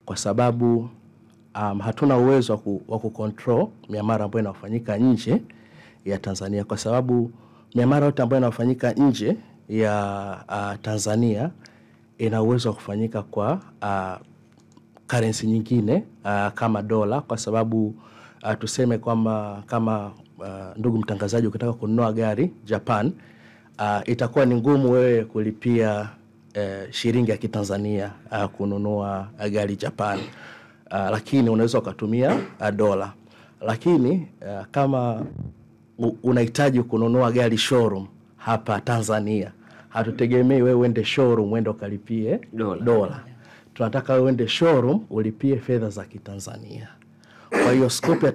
kwa sababu hatuna uwezo wa kucontrol miamala ambayo inafanyika nje ya Tanzania, kwa sababu miamala yote ambayo inafanyika nje ya Tanzania ina uwezo wa kufanyika kwa currency nyingine kama dola, kwa sababu tuseme kwamba kama ndugu mtangazaji ukitaka kununua gari Japan, itakuwa ni ngumu wewe kulipia shilingi ya Kitanzania kununua gari Japan, lakini unaweza ukatumia dola. Lakini kama unahitaji kununua gari showroom hapa Tanzania, hatutegemei wewe uende showroom uende ukalipie dola. Tunataka wewe uende showroom ulipie fedha za Kitanzania. Kwa hiyo scope ya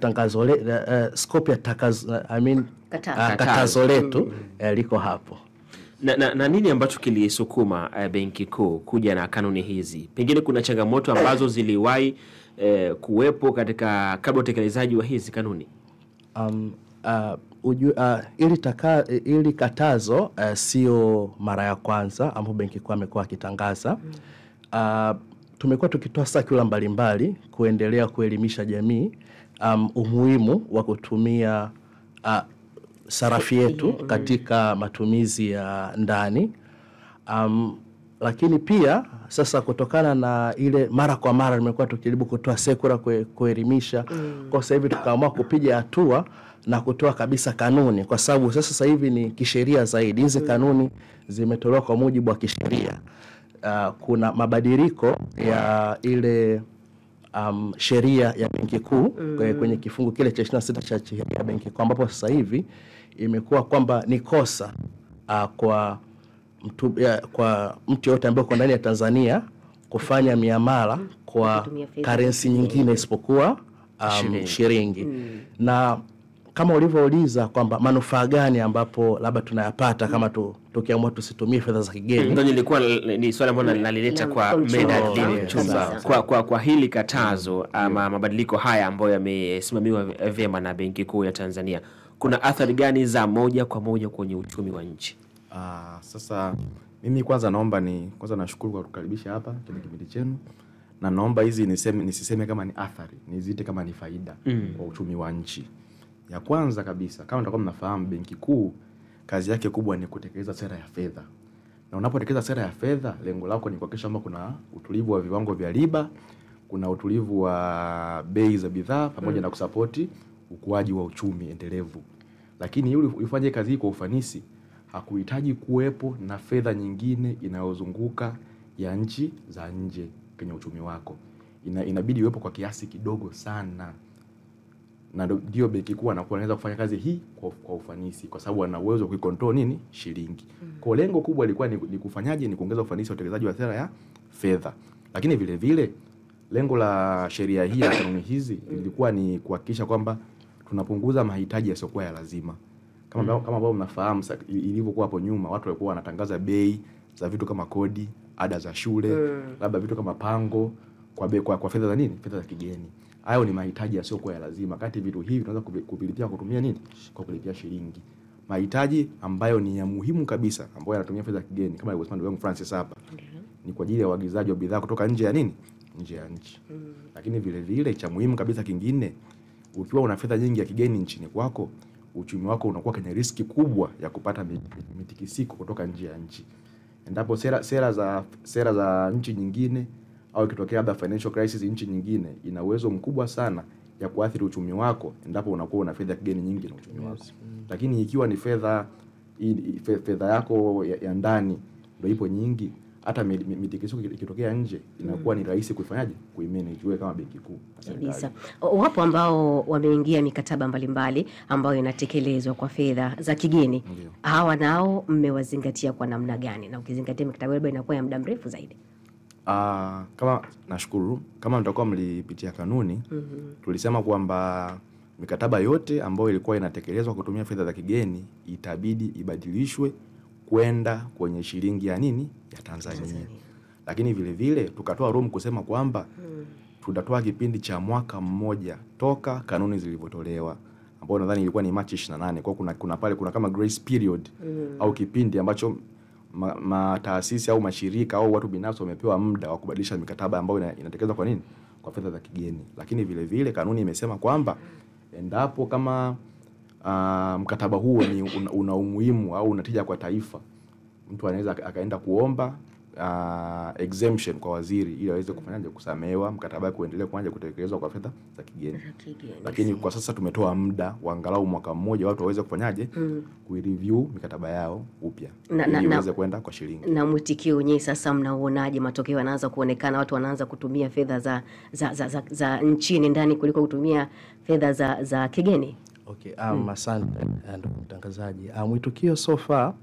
katazo letu liko hapo. Na nini ambacho kilisukuma Benki Kuu kuja na kanuni hizi? Pengine kuna changamoto ambazo ziliwahi kuwepo katika kabla utekelezaji wa hizi kanuni? Ili katazo sio mara ya kwanza ambapo Benki Kuu amekuwa akitangaza. Tumekuwa tukitoa circular mbalimbali kuendelea kuelimisha jamii umuhimu wa kutumia sarafu yetu katika matumizi ya ndani. Lakini pia sasa kutokana na ile mara kwa mara nimekuwa tukijaribu kutoa sekura kuelimisha, kwa sasa hivi tukaamua kupiga hatua na kutoa kabisa kanuni, kwa sababu sasa hivi ni kisheria zaidi. Hizi kanuni zimetolewa kwa mujibu wa kisheria. Kuna mabadiliko ya ile sheria ya Benki Kuu kwenye kifungu kile cha 26 cha sheria ya Benki Kuu, ambapo sasa hivi imekuwa kwamba ni kosa kwa mtu yote ambaye uko ndani ya Tanzania kufanya miamala kwa currency nyingine isipokuwa shilingi. Na kama ulivyouliza kwamba manufaa gani ambapo labda tunayapata kama tukiamua tusitumie fedha za kigeni. Ndio nilikuwa ni swali ambalo nalileta kwa Medad Chumba. Kwa hili katazo ama mabadiliko haya ambayo yamesimamiwa vyema na Benki Kuu ya Tanzania, kuna athari gani za moja kwa moja kwenye uchumi wa nchi? Sasa mimi kwanza nashukuru kwa kukaribisha hapa kwenye kipindi chenu, na naomba hizi nisiseme kama ni athari, niziite kama ni faida kwa uchumi wa nchi. Ya kwanza kabisa, kama mtakuwa mnafahamu, Benki Kuu kazi yake kubwa ni kutekeleza sera ya fedha. Na unapotekeleza sera ya fedha, lengo lako ni kuhakikisha kwamba kuna utulivu wa viwango vya riba, kuna utulivu wa bei za bidhaa, pamoja na kusapoti ukuaji wa uchumi endelevu. Lakini ili ufanye kazi hii kwa ufanisi, hakuhitaji kuwepo na fedha nyingine inayozunguka ya nchi za nje kwenye uchumi wako. Inabidi iwepo kwa kiasi kidogo sana. Na ndio Benki Kuu anaweza kufanya kazi hii kwa ufanisi, kwa sababu ana uwezo wa kuicontrol shilingi. Kwa lengo kubwa lilikuwa ni kufanyaje, ni kuongeza ufanisi wa utekelezaji wa sera ya fedha. Lakini vile vile lengo la sheria hii na kanuni hizi lilikuwa ni kuhakikisha kwamba tunapunguza mahitaji yasiyokuwa ya lazima. Kama ambao mnafahamu ilivyokuwa hapo nyuma, watu walikuwa wanatangaza bei za vitu kama kodi, ada za shule, labda vitu kama pango kwa fedha za fedha za kigeni. Hayo ni mahitaji yasiyokuwa ya lazima. Kati vitu hivi tunaweza kuvilipia kutumia kwa kulipia shilingi. Mahitaji ambayo ni ya muhimu kabisa ambayo yanatumia fedha za kigeni, kama alivyosema ndugu yangu Francis hapa, ni kwa ajili ya uagizaji wa bidhaa kutoka nje ya nje ya nchi. Lakini vile vile cha muhimu kabisa kingine, ukiwa una fedha nyingi ya kigeni nchini kwako, uchumi wako unakuwa kwenye riski kubwa ya kupata mitikisiko kutoka nje ya nchi. Endapo sera za nchi nyingine au ikitokea labda financial crisis nchi nyingine, ina uwezo mkubwa sana ya kuathiri uchumi wako endapo unakuwa una fedha kigeni nyingi na uchumi wako. Lakini ikiwa ni fedha yako ya ndani ndio ipo nyingi, hata mitikisiko ikitokea nje inakuwa ni rahisi kuifanyaje, kuimanage kama Benki Kuu. Kabisa. Wapo ambao wameingia mikataba mbalimbali ambayo inatekelezwa kwa fedha za kigeni. Hawa nao mmewazingatia kwa namna gani? Na ukizingatia mikataba ile inakuwa ya muda mrefu zaidi. Kama nashukuru, kama mtakuwa mlipitia kanuni, tulisema kwamba mikataba yote ambayo ilikuwa inatekelezwa kutumia fedha za kigeni itabidi ibadilishwe kwenda kwenye shilingi ya Tanzania. Lakini vile vile tukatoa room kusema kwamba tutatoa kipindi cha mwaka mmoja toka kanuni zilivyotolewa, ambapo nadhani ilikuwa ni Machi 28. Kwa kuna kama grace period au kipindi ambacho taasisi au mashirika au watu binafsi wamepewa muda wa kubadilisha mikataba ambayo inatekelezwa kwa fedha za kigeni. Lakini vile vile kanuni imesema kwamba endapo kama mkataba huo ni una umuhimu au unatija kwa taifa, mtu anaweza akaenda kuomba exemption kwa waziri ili aweze kufanyaje, kusamehewa mkataba wake kuendelea kuanza kutekelezwa kwa fedha za kigeni. Lakini kwa sasa tumetoa muda wa angalau mwaka mmoja watu waweze kufanyaje, kuireview mikataba yao upya ili iweze kwenda kwa shilingi. Na mwitikio wenyewe sasa mnauonaje? Matokeo yanaanza kuonekana, watu wanaanza kutumia fedha za nchini ndani kuliko kutumia fedha za kigeni? Okay, asante ndugu mtangazaji. Mwitikio so far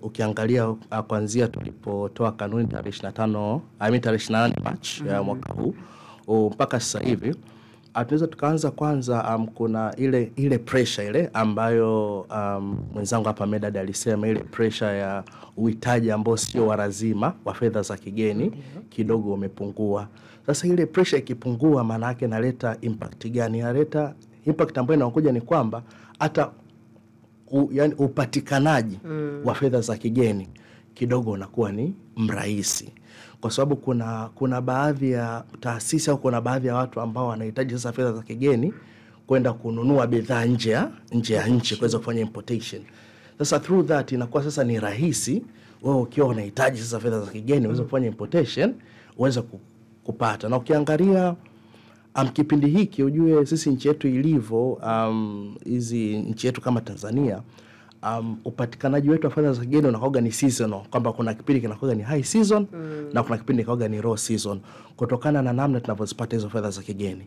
ukiangalia kuanzia tulipotoa kanuni tarehe 28 March ya mwaka huu mpaka sasa hivi, tunaweza tukaanza kwanza, kuna ile pressure ile ambayo mwenzangu hapa Medad alisema, ile pressure ya uhitaji ambao sio wa lazima wa fedha za kigeni kidogo umepungua. Sasa ile pressure ikipungua, maana yake inaleta impact gani? Inaleta impact ambayo inakuja ni kwamba hata yani upatikanaji wa fedha za kigeni kidogo unakuwa ni mrahisi, kwa sababu kuna baadhi ya taasisi au kuna baadhi ya watu ambao wanahitaji sasa fedha za kigeni kwenda kununua bidhaa nje ya nchi kuweza kufanya importation. Sasa through that inakuwa sasa ni rahisi wewe ukiwa unahitaji sasa fedha za kigeni uweze kufanya importation uweze kupata. Na ukiangalia kipindi hiki ujue sisi nchi yetu ilivyo, hizi nchi yetu kama Tanzania, upatikanaji wetu wa fedha za kigeni unakuwa ni seasonal, kwamba kuna kipindi kinakuwa ni high season na kuna kipindi kinakuwa ni low season kutokana na namna tunavyozipata hizo fedha za kigeni.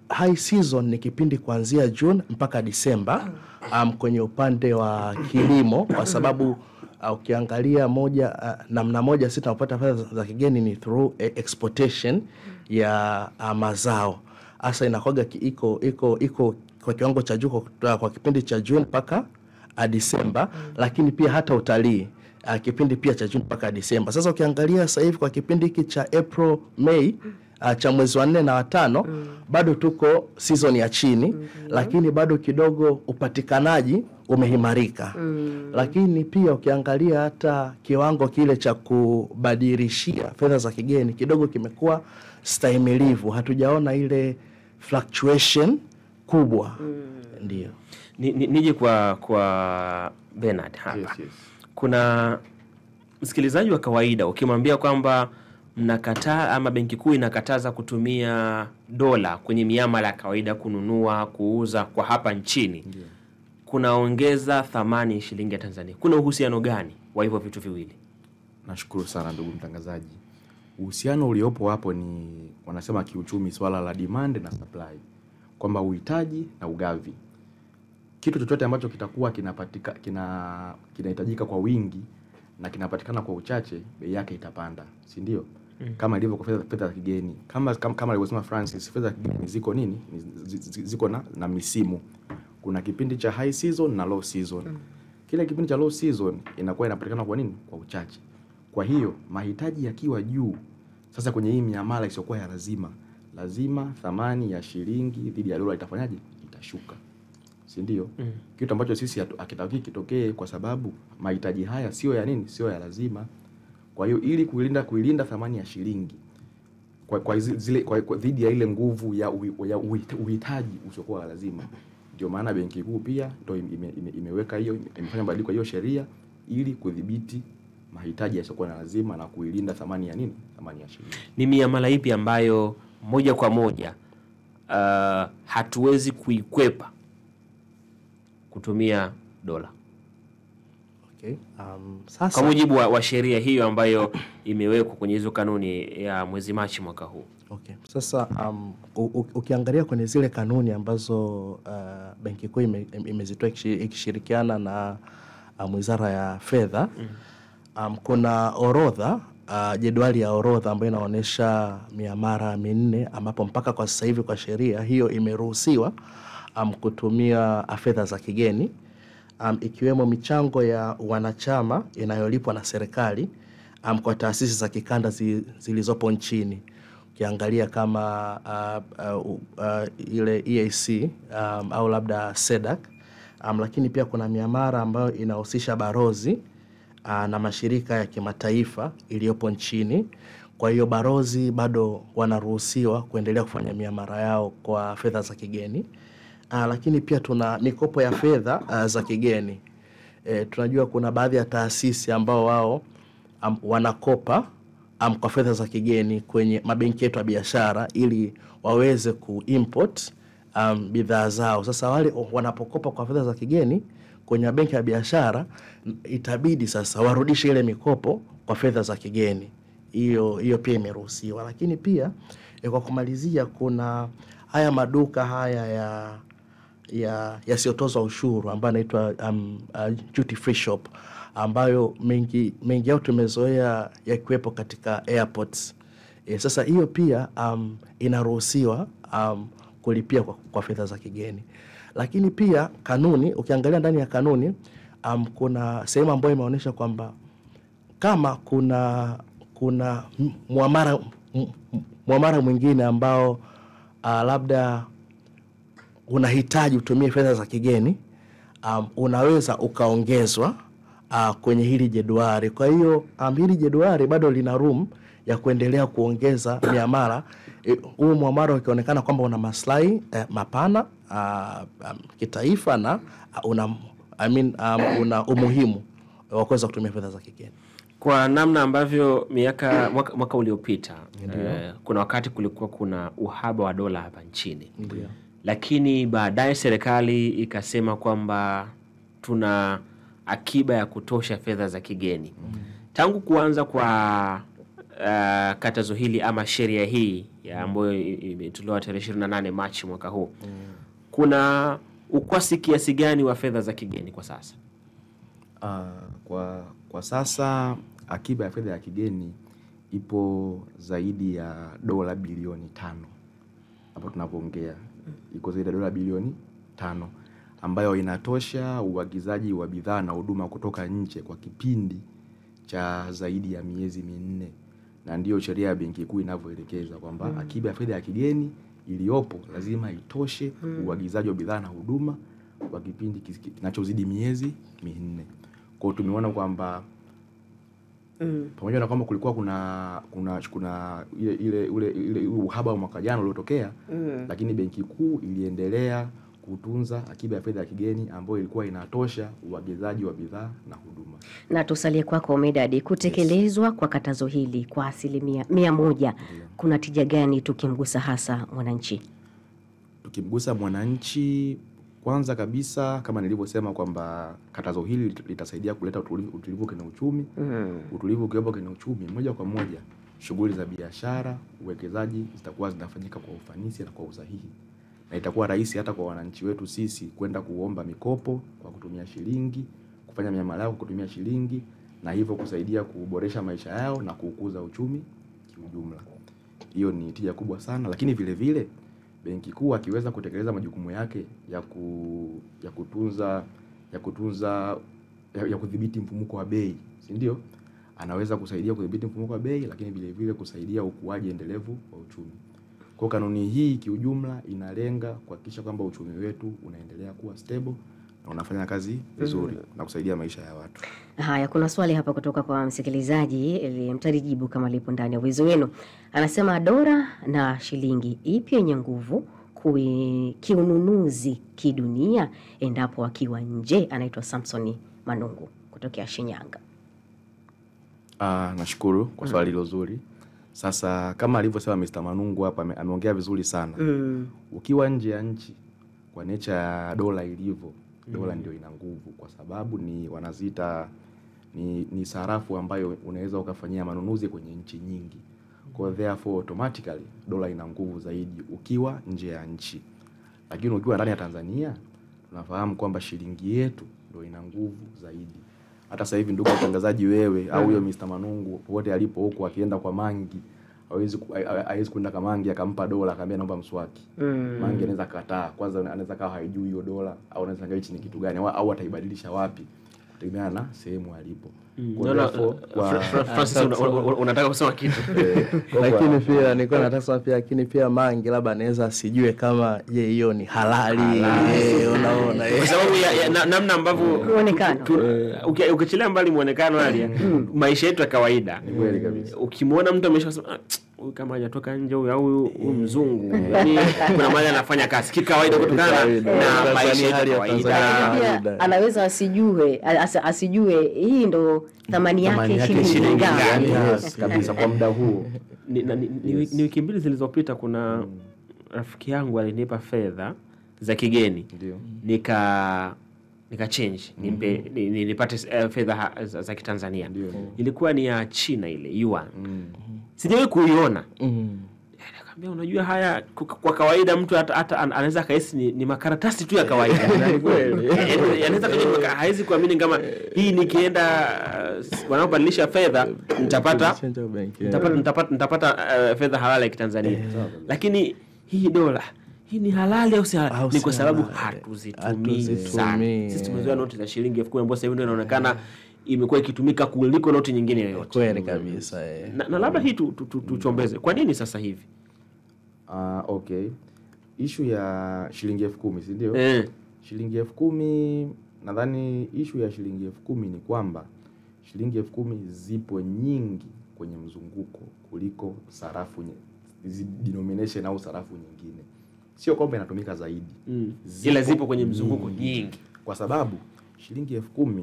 High season ni kipindi kuanzia June mpaka Disemba kwenye upande wa kilimo, kwa sababu ukiangalia namna moja sisi tunapata fedha za kigeni ni through exportation ya mazao. Hasa inakuwa iko kwa kiwango cha juu kwa kipindi cha June mpaka Disemba, lakini pia hata utalii kipindi pia cha June mpaka Disemba. Sasa ukiangalia sasa hivi kwa kipindi hiki cha April May cha mwezi wa 4 na wa 5 bado tuko season ya chini, lakini bado kidogo upatikanaji umeimarika. Lakini pia ukiangalia hata kiwango kile cha kubadilishia fedha za kigeni kidogo kimekuwa stahimilivu, hatujaona ile fluctuation kubwa. Ndio nije kwa Bernard hapa. Yes. Kuna msikilizaji wa kawaida ukimwambia kwamba mnakataa ama benki kuu inakataza kutumia dola kwenye miamala ya kawaida, kununua, kuuza kwa hapa nchini, kunaongeza thamani shilingi ya Tanzania, kuna uhusiano gani wa hivyo vitu viwili? Nashukuru sana ndugu mtangazaji. Uhusiano uliopo hapo ni wanasema kiuchumi, swala la demand na supply, kwamba uhitaji na ugavi. Kitu chochote ambacho kitakuwa kinahitajika kwa wingi na kinapatikana kwa uchache, bei yake itapanda, si ndio? Kama ilivyo kwa fedha za kigeni. Kama alivyosema Francis, fedha za kigeni ziko na misimu. Kuna kipindi cha high season na low season. Kile kipindi cha low season inakuwa inapatikana kwa nini? Kwa uchache. Kwa hiyo mahitaji yakiwa juu, sasa kwenye hii miamala isiyokuwa ya lazima thamani ya shilingi dhidi ya dola itafanyaje? Itashuka, si ndio? Kitu ambacho sisi hakitaki kitokee, kwa sababu mahitaji haya sio ya nini? Sio ya lazima. Kwa hiyo ili kuilinda thamani ya shilingi kwa dhidi ya ile nguvu ya uhitaji usiokuwa lazima, ndio maana benki kuu pia ndio imeweka hiyo, imefanya mabadiliko hiyo sheria ili kudhibiti mahitaji yasiokuwa lazima na kuilinda thamani ya nini? Thamani ya shilingi. Ni miamala ipi ambayo moja kwa moja hatuwezi kuikwepa kutumia dola? Okay. Sasa kwa mujibu wa sheria hiyo ambayo imewekwa kwenye hizo kanuni ya mwezi Machi mwaka huu. Okay. Sasa ukiangalia kwenye zile kanuni ambazo benki kuu imezitoa ikishirikiana na Wizara ya Fedha, kuna orodha, jedwali ya orodha ambayo inaonyesha miamala minne ambapo mpaka kwa sasa hivi kwa sheria hiyo imeruhusiwa kutumia fedha za kigeni, ikiwemo michango ya wanachama inayolipwa na serikali kwa taasisi za kikanda zilizopo nchini. Ukiangalia kama ile EAC au labda SEDAC, lakini pia kuna miamala ambayo inahusisha barozi na mashirika ya kimataifa iliyopo nchini. Kwa hiyo barozi bado wanaruhusiwa kuendelea kufanya miamala yao kwa fedha za kigeni. Lakini pia tuna mikopo ya fedha za kigeni. Tunajua kuna baadhi ya taasisi ambao wao wanakopa kwa fedha za kigeni kwenye mabenki yetu ya biashara ili waweze kuimport bidhaa zao. Sasa wale wanapokopa kwa fedha za kigeni kwenye benki ya biashara, itabidi sasa warudishe ile mikopo kwa fedha za kigeni. Hiyo pia imeruhusiwa. Lakini pia kwa kumalizia, kuna haya maduka haya yasiyotozwa ushuru ambayo yanaitwa duty free shop, ambayo mengi yao tumezoea yakiwepo katika airports. Sasa hiyo pia inaruhusiwa kulipia kwa fedha za kigeni. Lakini pia kanuni, ukiangalia ndani ya kanuni, kuna sehemu ambayo imeonyesha kwamba kama kuna muamara mwingine ambao labda unahitaji utumie fedha za kigeni, unaweza ukaongezwa kwenye hili jedwali. Kwa hiyo hili jedwali bado lina room ya kuendelea kuongeza miamala. Huu muamala ukionekana kwamba una maslahi mapana kitaifa na una umuhimu wa kuweza kutumia fedha za kigeni. Kwa namna ambavyo mwaka uliopita kuna wakati kulikuwa kuna uhaba wa dola hapa nchini. Ndiyo. Lakini baadaye serikali ikasema kwamba tuna akiba ya kutosha fedha za kigeni. Tangu kuanza kwa katazo hili ama sheria hii ambayo imetolewa tarehe 28 Machi mwaka huu, kuna ukwasi kiasi gani wa fedha za kigeni kwa sasa? Kwa sasa akiba ya fedha ya kigeni ipo zaidi ya dola bilioni 5. Hapo tunapoongea iko zaidi ya dola bilioni 5, ambayo inatosha uagizaji wa bidhaa na huduma kutoka nje kwa kipindi cha zaidi ya miezi 4. Na ndiyo sheria ya Benki Kuu inavyoelekeza kwamba akiba ya fedha ya kigeni iliyopo lazima itoshe uagizaji wa bidhaa na huduma kwa kipindi kinachozidi miezi 4. Kwa hiyo tumeona kwamba pamoja na kwamba kulikuwa kuna ile uhaba wa mwaka jana uliotokea, lakini Benki Kuu iliendelea kutunza akiba ya fedha ya kigeni ambayo ilikuwa inatosha uagizaji wa bidhaa na huduma. Na tusalie kwako Medad, kutekelezwa kwa katazo hili kwa 100%, kuna tija gani tukimgusa hasa mwananchi? Tukimgusa mwananchi, kwanza kabisa kama nilivyosema kwamba katazo hili litasaidia kuleta utulivu kwenye uchumi. Utulivu ukiwepo kwenye uchumi, moja kwa moja shughuli za biashara, uwekezaji zitakuwa zinafanyika kwa ufanisi na kwa usahihi. Na itakuwa rahisi hata kwa wananchi wetu sisi kwenda kuomba mikopo kwa kutumia shilingi, kufanya miamala yao kwa kutumia shilingi, na hivyo kusaidia kuboresha maisha yao na kukuza uchumi kiujumla. Hiyo ni tija kubwa sana. Lakini vile vile Benki Kuu akiweza kutekeleza majukumu yake ya kudhibiti mfumuko wa bei, si ndio? Anaweza kusaidia kudhibiti mfumuko wa bei, lakini vile vile kusaidia ukuaji endelevu wa uchumi. Kwa kanuni hii kiujumla inalenga kuhakikisha kwamba uchumi wetu unaendelea kuwa stable na unafanya kazi vizuri na kusaidia maisha ya watu. Haya, kuna swali hapa kutoka kwa msikilizaji, mtalijibu kama lipo ndani ya uwezo wenu. Anasema dola na shilingi ipi yenye nguvu kiununuzi kidunia endapo akiwa nje? Anaitwa Samsoni Manungu kutokea Shinyanga. Nashukuru kwa swali hilo zuri. Sasa kama alivyosema Mr. Manungu hapa, ameongea vizuri sana. Ukiwa nje ya nchi, kwa nature ya dola ilivyo, dola ndio ina nguvu kwa sababu ni wanaziita ni sarafu ambayo unaweza ukafanyia manunuzi kwenye nchi nyingi. Kwa therefore automatically dola ina nguvu zaidi ukiwa nje ya nchi. Lakini ukiwa ndani ya Tanzania, tunafahamu kwamba shilingi yetu ndio ina nguvu zaidi. Hata sasa hivi ndugu mtangazaji, wewe au huyo Mr. Manungu wote alipo huko akienda kwa Mangi, hawezi kwenda kwa Mangi akampa dola akamwambia naomba mswaki. Mangi anaweza kataa. Kwanza anaweza kawa haijui hiyo dola, au anaweza angalia ni kitu gani, au ataibadilisha wapi kutegemea na sehemu alipo. Francis, unataka kusema kitu? Lakini pia nilikuwa nataka kusema pia, lakini pia Mange labda anaweza asijue kama je hiyo ni halali. Unaona kwa sababu ya namna ambavyo muonekano, ukiachilia mbali muonekano hali maisha yetu ya kawaida, Kweli kabisa. ukimwona mtu ameshasema huyu kama hajatoka nje huyu mzungu, yani kuna mahali anafanya kazi kikawaida kutokana na maisha ya kawaida. Anaweza asijue hii ndo thamani yake shilingi ngapi kabisa kwa muda huo. Ni wiki mbili zilizopita kuna rafiki yangu alinipa fedha za kigeni, Ndio. nika change nipate fedha za Kitanzania. Ndio. Ilikuwa ni ya China ile yuan. Sijawahi kuiona. Nikamwambia unajua haya kwa kawaida mtu hata anaweza kaisi ni makaratasi tu ya kawaida. Kweli. Anaweza kujua haizi kuamini kama hii nikienda wanapobadilisha fedha nitapata fedha halali ya Kitanzania. Lakini hii dola hii ni halali au si halali? Ni kwa sababu hatuzitumii sana. Sisi tumezoea noti za shilingi 10,000 ambapo sasa hivi ndio inaonekana imekuwa ikitumika kuliko noti nyingine yoyote. Kweli kabisa. Na labda hii tuchombeze. Kwa nini sasa hivi? Okay. Issue ya shilingi 10,000, si ndio? Shilingi 10,000, nadhani issue ya shilingi 10,000 ni kwamba shilingi 10,000 zipo nyingi kwenye mzunguko kuliko sarafu denomination au sarafu nyingine. Sio kwamba inatumika zaidi. Ila zipo kwenye mzunguko nyingi. Kwa sababu shilingi 10,000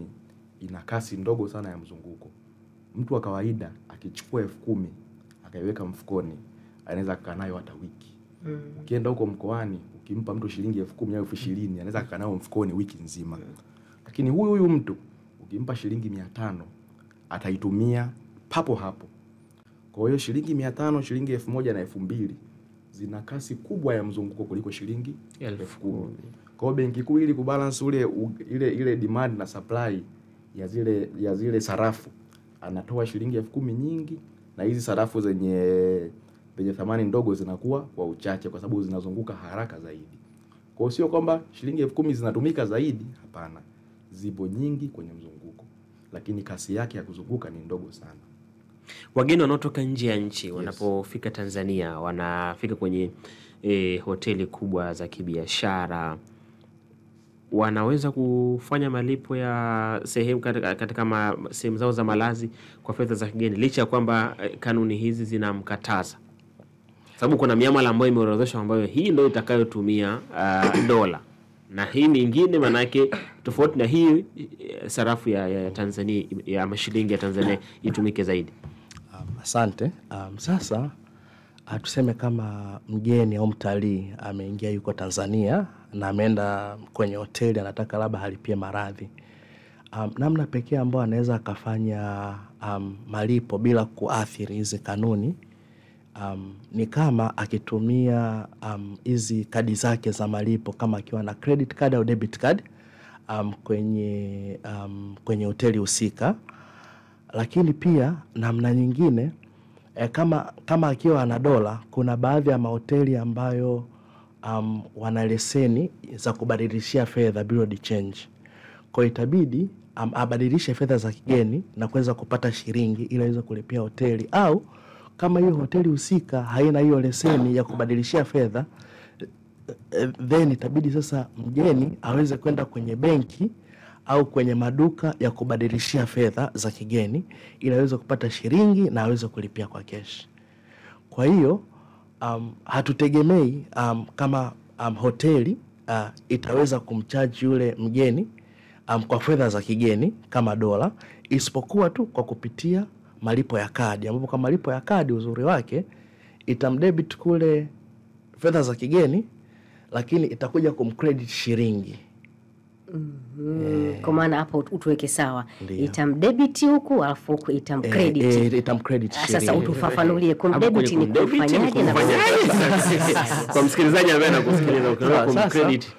ina kasi ndogo sana ya mzunguko. Mtu wa kawaida akichukua 10,000 akaiweka mfukoni, anaweza kukaa nayo hata wiki. Ukienda huko mkoani, ukimpa mtu shilingi 10,000 au 20,000, anaweza kukaa nayo mfukoni wiki nzima. Lakini huyu mtu ukimpa shilingi 500, ataitumia papo hapo. Kwa hiyo shilingi 500, shilingi 1,000 na 2,000 zina kasi kubwa ya mzunguko kuliko shilingi 10,000. Kwa hiyo Benki Kuu ili kubalance ile demand na supply ya zile sarafu, anatoa shilingi 10,000 nyingi, na hizi sarafu zenye thamani ndogo zinakuwa kwa uchache kwa sababu zinazunguka haraka zaidi. Kwa hiyo sio kwamba shilingi 10,000 zinatumika zaidi, hapana. Zipo nyingi kwenye mzunguko, lakini kasi yake ya kuzunguka ni ndogo sana. Wageni wanaotoka nje ya nchi wanapofika Tanzania, wanafika kwenye hoteli kubwa za kibiashara, wanaweza kufanya malipo ya sehemu katika sehemu zao za malazi kwa fedha za kigeni, licha ya kwamba kanuni hizi zinamkataza. Sababu kuna miamala ambayo imeorodheshwa ambayo hii ndio itakayotumia dola, na hii nyingine manake tofauti na hii sarafu ya Tanzania ya mashilingi ya Tanzania itumike zaidi. Asante. Sasa tuseme kama mgeni au mtalii ameingia yuko Tanzania na ameenda kwenye hoteli, anataka labda halipie maradhi. Namna pekee ambayo anaweza akafanya malipo bila kuathiri hizi kanuni ni kama akitumia hizi kadi zake za malipo, kama akiwa na credit card au debit card kwenye hoteli husika. Lakini pia namna nyingine kama akiwa ana dola, kuna baadhi ya mahoteli ambayo wana leseni za kubadilishia fedha, bureau de change. Kwa itabidi abadilishe fedha za kigeni na kuweza kupata shilingi ili aweze kulipia hoteli, au kama hiyo hoteli husika haina hiyo leseni ya kubadilishia fedha, then itabidi sasa mgeni aweze kwenda kwenye benki au kwenye maduka ya kubadilishia fedha za kigeni ili aweze kupata shilingi na aweze kulipia kwa cash. Kwa hiyo hatutegemei kama hoteli itaweza kumcharge yule mgeni kwa fedha za kigeni kama dola, isipokuwa tu kwa kupitia malipo ya kadi, ambapo kwa malipo ya kadi uzuri wake itamdebit kule fedha za kigeni, lakini itakuja kumcredit shilingi. Kwa maana hapo utuweke sawa. Itamdebit huku alafu huku itamcredit. Itamcredit shilingi. Sasa utufafanulie kumdebit ni kufanyaje na kwa msikilizaji ambaye anakusikiliza ukiona kumcredit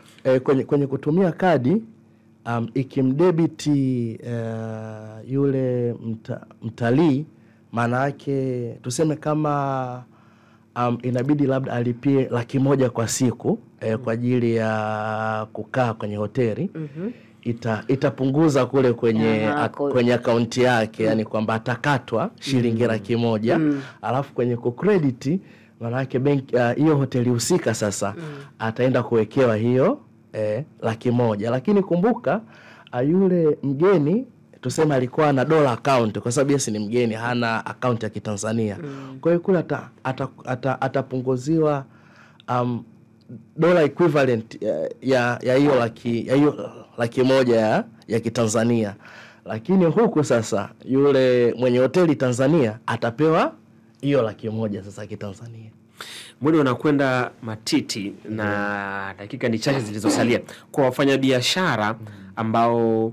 kwenye kutumia kadi ikimdebiti yule mtalii, maana yake tuseme kama inabidi labda alipie 100,000 kwa siku kwa ajili ya kukaa kwenye hoteli. itapunguza kule kwenye akaunti yake, yani kwamba atakatwa shilingi 100,000, alafu kwenye credit maana yake benki hiyo hoteli husika sasa ataenda kuwekewa hiyo 100,000. Lakini kumbuka yule mgeni tuseme alikuwa na dollar account, kwa sababu yeye ni mgeni, hana account ya Kitanzania. Kwa hiyo kule atapunguziwa dollar equivalent ya hiyo 100,000 ya Kitanzania. Lakini huku sasa yule mwenye hoteli Tanzania atapewa hiyo 100,000 sasa Kitanzania. Muda unakwenda matiti na dakika ni chache zilizosalia. Kwa wafanyabiashara ambao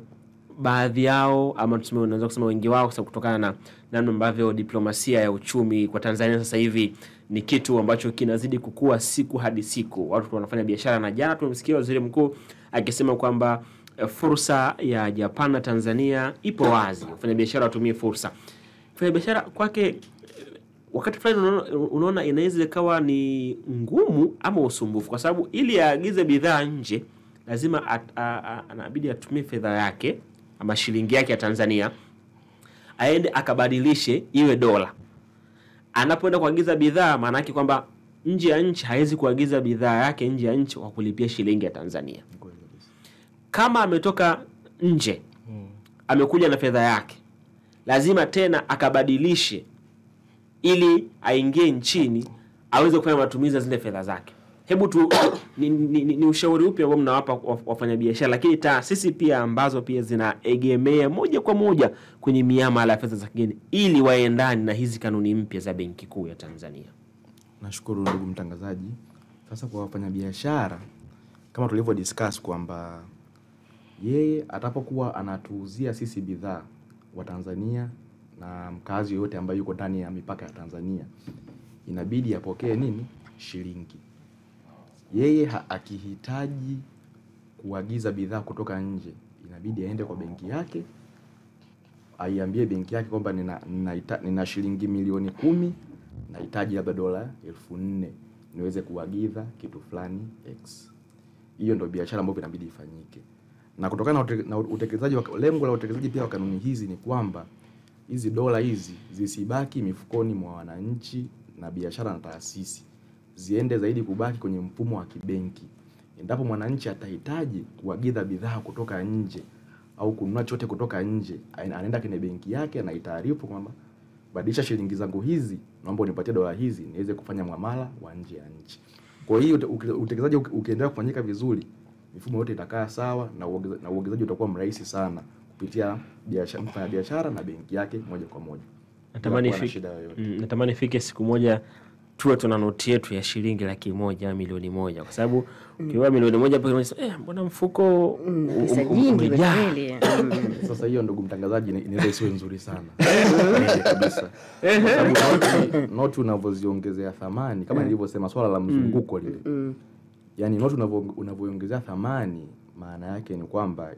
baadhi yao ama tuseme unaweza kusema wengi wao, kwa kutokana na namna ambavyo diplomasia ya uchumi kwa Tanzania sasa hivi ni kitu ambacho kinazidi kukua siku hadi siku. Watu wanafanya biashara, na jana tumemsikia Waziri Mkuu akisema kwamba fursa ya Japan na Tanzania ipo wazi. Wafanya biashara watumie fursa. Wafanya biashara kwake wakati fulani unaona inaweza ikawa ni ngumu ama usumbufu, kwa sababu ili aagize bidhaa nje lazima anabidi atumie fedha yake ama shilingi yake ya Tanzania, aende akabadilishe iwe dola. Anapoenda kuagiza bidhaa, maana yake kwamba nje ya nchi hawezi kuagiza bidhaa yake nje ya nchi kwa kulipia shilingi ya Tanzania. Kama ametoka nje amekuja na fedha yake, lazima tena akabadilishe ili aingie nchini aweze kufanya matumizi ya zile fedha zake. Hebu tu ni ushauri upi ambao mnawapa wafanyabiashara, lakini taasisi pia ambazo pia zinaegemea moja kwa moja kwenye miamala ya fedha za kigeni, ili waendane na hizi kanuni mpya za Benki Kuu ya Tanzania? Nashukuru ndugu mtangazaji. Sasa kwa wafanyabiashara, kama tulivyo discuss kwamba yeye atapokuwa anatuuzia sisi bidhaa wa Tanzania na mkazi yote ambaye yuko ndani ya mipaka ya Tanzania, inabidi apokee nini? Shilingi. Yeye akihitaji kuagiza bidhaa kutoka nje, inabidi aende kwa benki yake, aiambie benki yake kwamba nina shilingi milioni 10, nahitaji labda dola 4,000 niweze kuagiza kitu fulani X. Hiyo ndio biashara ambayo inabidi ifanyike. Na kutokana na utekelezaji lengo la utekelezaji pia wa kanuni hizi ni kwamba hizi dola hizi zisibaki mifukoni mwa wananchi na biashara na taasisi, ziende zaidi kubaki kwenye mfumo wa kibenki. Endapo mwananchi atahitaji kuagiza bidhaa kutoka nje au kununua chochote kutoka nje, anaenda kwenye benki yake na itaarifu kwamba badilisha shilingi zangu hizi, naomba unipatie dola hizi niweze kufanya muamala wa nje ya nchi. Kwa hiyo utekelezaji ukiendelea kufanyika vizuri, mifumo yote itakaa sawa na uongezaji utakuwa mrahisi sana kupitia biashara na benki yake moja kwa moja. Natamani ifike siku moja tuwe tuna noti yetu ya shilingi 100,000 milioni 1, kwa sababu ukiwa milioni 1 hapo unasema mbona mfuko umejaa. Sasa hiyo ndugu mtangazaji inaweza isiwe nzuri sana. Kabisa. Noti unavoziongezea thamani kama nilivyosema, swala la mzunguko lile. Yaani noti unavyoongezea thamani, maana yake ni kwamba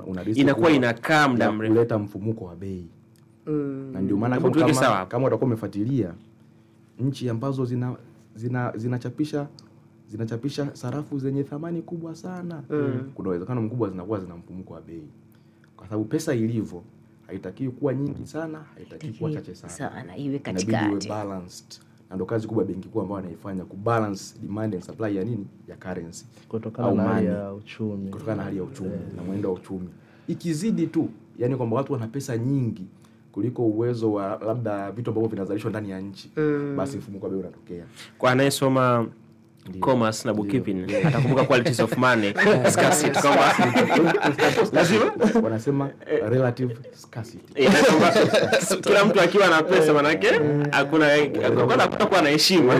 una risk inakuwa inakaa muda mrefu, kuleta mfumuko wa bei. Na ndio maana kama utakuwa umefuatilia nchi ambazo zinachapisha sarafu zenye thamani kubwa sana, kuna uwezekano mkubwa zinakuwa zina mfumuko wa bei, kwa sababu pesa ilivyo haitakiwi kuwa nyingi sana, haitakiwi kuwa chache sana, iwe katikati, iwe balanced. Na ndio kazi kubwa benki kuu ambayo anaifanya, kubalance demand and supply ya nini, ya currency, kutokana na hali ya uchumi, na mwendo wa uchumi. Ikizidi tu, yani kwamba watu wana pesa nyingi kuliko uwezo wa labda vitu ambavyo vinazalishwa ndani ya nchi, basi mfumuko wa bei unatokea. Kwa anayesoma commerce na bookkeeping atakumbuka qualities of money, scarcity, kwamba lazima wanasema relative scarcity. Kila mtu akiwa na pesa manake hakuna kwa na heshima.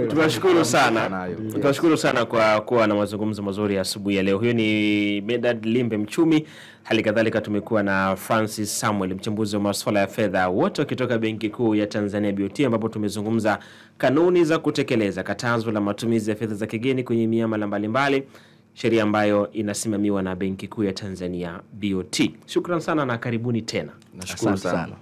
Tunashukuru sana kwa kuwa na mazungumzo mazuri asubuhi ya leo. Huyo ni Medad Limbe, mchumi. Hali kadhalika tumekuwa na Francis Samuel, mchambuzi wa masuala ya fedha, wote kutoka Benki Kuu ya Tanzania BOT, ambapo tumezungumza kanuni za kutekeleza katazo la matumizi ya fedha za kigeni kwenye miamala mbalimbali, sheria ambayo inasimamiwa na Benki Kuu ya Tanzania BOT. Shukrani sana na karibuni tena. Nashukuru sana.